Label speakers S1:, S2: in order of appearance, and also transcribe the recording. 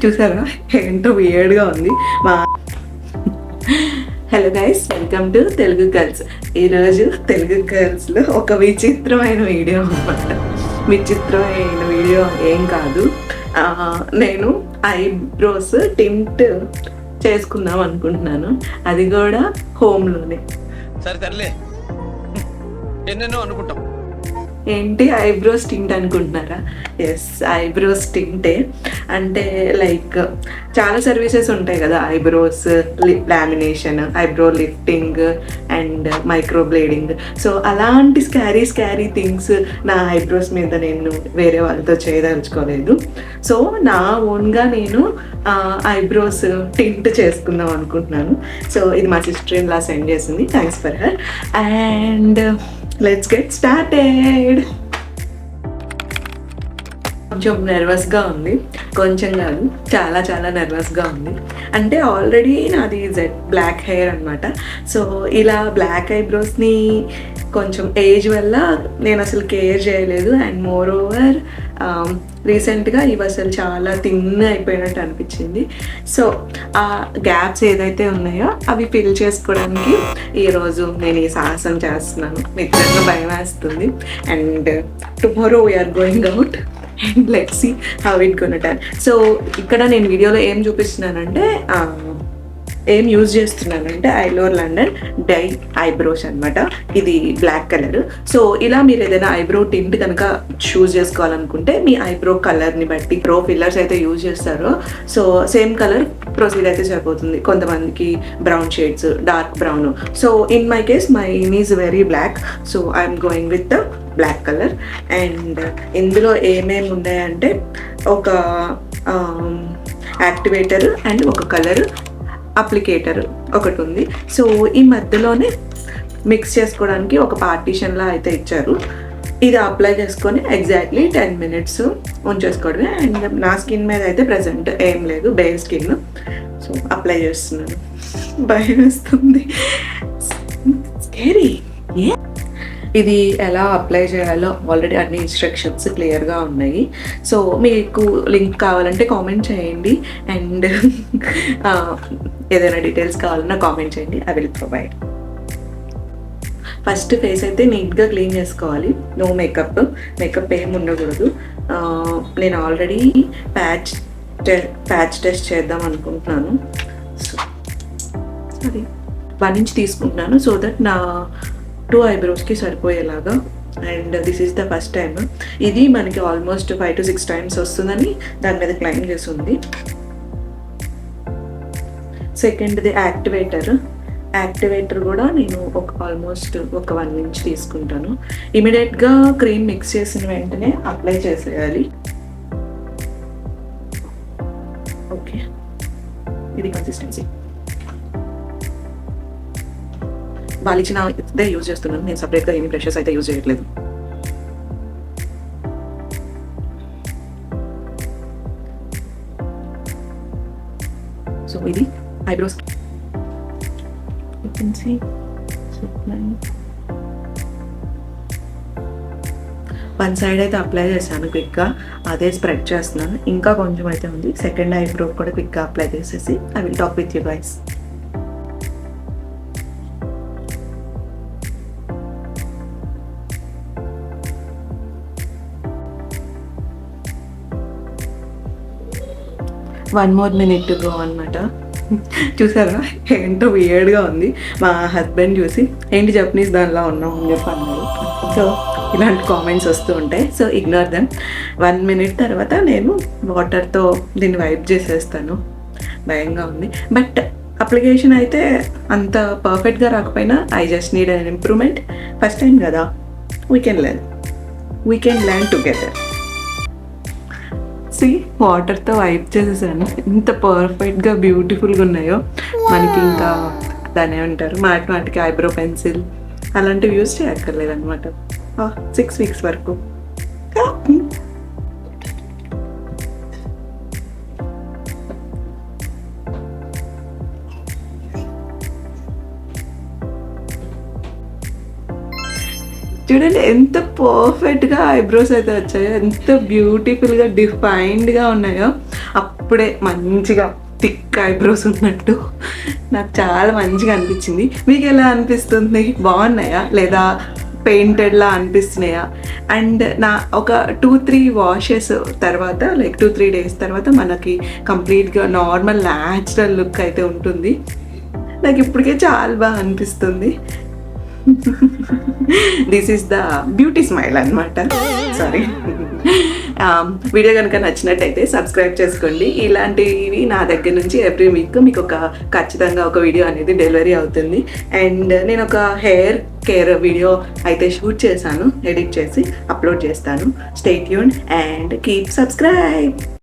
S1: చూసారా ఏంటో వియర్డ్గా ఉంది మా. Hello guys, welcome to Telugu girls. ఈరోజు తెలుగు గర్ల్స్లో ఒక విచిత్రమైన వీడియో అనమాట. విచిత్రమైన వీడియో ఏం కాదు, నేను ఐబ్రోస్ టింట్ చేసుకుందాం అనుకుంటున్నాను, అది కూడా హోమ్లోనే.
S2: సరే తరలే, ఎన్నెన్నో అనుకుంటాం.
S1: ఏంటి ఐబ్రోస్ టింట్ అనుకుంటున్నారా? ఎస్, ఐబ్రోస్ టింటే. అంటే లైక్ చాలా సర్వీసెస్ ఉంటాయి కదా, eyebrows lamination, eyebrow lifting and microblading. So అలాంటి స్కారీ థింగ్స్ నా ఐబ్రోస్ మీద నేను వేరే వాళ్ళతో చేయదలుచుకోలేదు. సో నా ఓన్గా నేను ఐబ్రోస్ టింట్ చేసుకుందాం అనుకుంటున్నాను. సో ఇది మా సిస్టర్ ఇన్ లా సెండ్ చేసింది, thanks for her. And let's get started. కొంచెం నర్వస్గా ఉంది, కొంచెం కాదు చాలా నర్వస్గా ఉంది. అంటే ఆల్రెడీ నాది బ్లాక్ హెయిర్ అనమాట. సో ఇలా బ్లాక్ ఐబ్రోస్ని కొంచెం ఏజ్ వల్ల నేను అసలు కేర్ చేయలేదు. అండ్ మోర్ ఓవర్ రీసెంట్గా ఇవి అసలు చాలా థిన్ అయిపోయినట్టు అనిపించింది. సో ఆ గ్యాప్స్ ఏదైతే ఉన్నాయో అవి ఫిల్ చేసుకోవడానికి ఈరోజు నేను ఈ సాహసం చేస్తున్నాను. నిజంగా భయం వేస్తుంది. And tomorrow we're going out and let's see how it gonna turn. So ఇక్కడ నేను వీడియోలో ఏం చూపిస్తున్నానంటే, ఏం యూజ్ చేస్తున్నానంటే ఐలోర్ లండన్ డై ఐబ్రోస్ అనమాట. ఇది బ్లాక్ కలర్. సో ఇలా మీరు ఏదైనా ఐబ్రో టింట్ కనుక చూస్ చేసుకోవాలనుకుంటే మీ ఐబ్రో కలర్ని బట్టి ప్రో ఫిల్లర్స్ అయితే యూజ్ చేస్తారో సో సేమ్ కలర్ ప్రొసీడ్ అయితే సరిపోతుంది. కొంతమందికి brown shades, dark brown. So in my case mine is very black, so I'm going with the black colour. And ఇందులో ఏమేమి ఉన్నాయంటే ఒక యాక్టివేటర్ అండ్ ఒక కలర్ అప్లికేటర్ ఒకటి ఉంది. సో ఈ మధ్యలోనే మిక్స్ చేసుకోవడానికి ఒక పార్టీషన్లా అయితే ఇచ్చారు. ఇది అప్లై చేసుకొని ఎగ్జాక్ట్లీ 10 minutes ఉంచేసుకోవడమే. అండ్ నా స్కిన్ మీద అయితే ప్రజెంట్ ఏం లేదు, బేర్ స్కిన్. సో అప్లై చేస్తున్నాను, భయం వేస్తుంది, స్కేరీ. ఇది ఎలా అప్లై చేయాలో ఆల్రెడీ అన్ని ఇన్స్ట్రక్షన్స్ క్లియర్గా ఉన్నాయి. సో మీకు లింక్ కావాలంటే కామెంట్ చేయండి. అండ్ ఏదైనా డీటెయిల్స్ కావాలన్నా కామెంట్ చేయండి, I will provide. First face అయితే నీట్గా క్లీన్ చేసుకోవాలి. నో మేకప్ ఏం ఉండకూడదు. నేను ఆల్రెడీ ప్యాచ్ టెస్ట్ చేద్దాం అనుకుంటున్నాను. సో అది 1 inch తీసుకుంటున్నాను సో దట్ నా 2 ఐబ్రోస్కి సరిపోయేలాగా. And this is the first time. ఇది మనకి ఆల్మోస్ట్ 5 to 6 times వస్తుందని దాని మీద క్లైమ్ చేసి ఉంది. సెకండ్ది యాక్టివేటర్ కూడా నేను ఆల్మోస్ట్ ఒక 1 inch తీసుకుంటాను. ఇమీడియట్గా క్రీమ్ మిక్స్ చేసిన వెంటనే అప్లై చేసేయాలి. ఓకే, ఇది కన్సిస్టెన్సీ. వాళ్ళు ఇచ్చిన ఇదే యూజ్ చేస్తున్నాను నేను, సపరేట్గా ఏమి బ్రషెస్ అయితే యూజ్ చేయట్లేదు. సో ఇది ఐబ్రోస్ వన్ సైడ్ అయితే అప్లై చేశాను క్విక్గా, అదే స్ప్రెడ్ చేస్తున్నాను. ఇంకా కొంచెం అయితే ఉంది. సెకండ్ ఐబ్రో కూడా క్విక్గా అప్లై చేసేసి I will talk with you guys. One more minute to go అనమాట. చూసారా ఏంటో వియర్డ్గా ఉంది. మా హస్బెండ్ చూసి ఏంటి జపనీస్ దానిలో ఉన్నాం అని చెప్పి అన్నారు. సో ఇలాంటి కామెంట్స్ వస్తూ ఉంటాయి, సో ఇగ్నోర్ దెమ్. 1 minute తర్వాత నేను వాటర్తో దీన్ని వైప్ చేసేస్తాను. భయంగా ఉంది, బట్ అప్లికేషన్ అయితే అంత పర్ఫెక్ట్గా రాకపోయినా I just need an improvement. First time కదా, వీ కెన్ లెర్న్ టుగెదర్. వాటర్తో వైప్ చేసేసాను. ఎంత పర్ఫెక్ట్గా బ్యూటిఫుల్గా ఉన్నాయో. మనకి ఇంకా దాన్ని ఏమంటారు, మాటికి ఐబ్రో పెన్సిల్ అలాంటివి యూజ్ చేయక్కర్లేదు అనమాట 6 weeks వరకు. చూడండి ఎంత పర్ఫెక్ట్గా ఐబ్రోస్ అయితే వచ్చాయో, ఎంత బ్యూటిఫుల్గా డిఫైన్డ్గా ఉన్నాయో. ఇప్పుడే మంచిగా థిక్ ఐబ్రోస్ ఉన్నట్టు నాకు చాలా మంచిగా అనిపించింది. మీకు ఎలా అనిపిస్తుంది? బాగున్నాయా లేదా పెయింటెడ్లా అనిపిస్తున్నాయా? అండ్ నా ఒక 2-3 వాషెస్ తర్వాత, లైక్ 2-3 డేస్ తర్వాత మనకి కంప్లీట్గా నార్మల్ న్యాచురల్ లుక్ అయితే ఉంటుంది. నాకు ఇప్పటికే చాలా బాగా అనిపిస్తుంది. This is the beauty smile అనమాట. సారీ. వీడియో కనుక నచ్చినట్టయితే సబ్స్క్రైబ్ చేసుకోండి. ఇలాంటివి నా దగ్గర నుంచి ఎవ్రీ వీక్ మీకు ఖచ్చితంగా ఒక వీడియో అనేది డెలివరీ అవుతుంది. అండ్ నేను ఒక హెయిర్ కేర్ వీడియో అయితే షూట్ చేశాను, ఎడిట్ చేసి అప్లోడ్ చేస్తాను. Stay tuned and keep subscribe.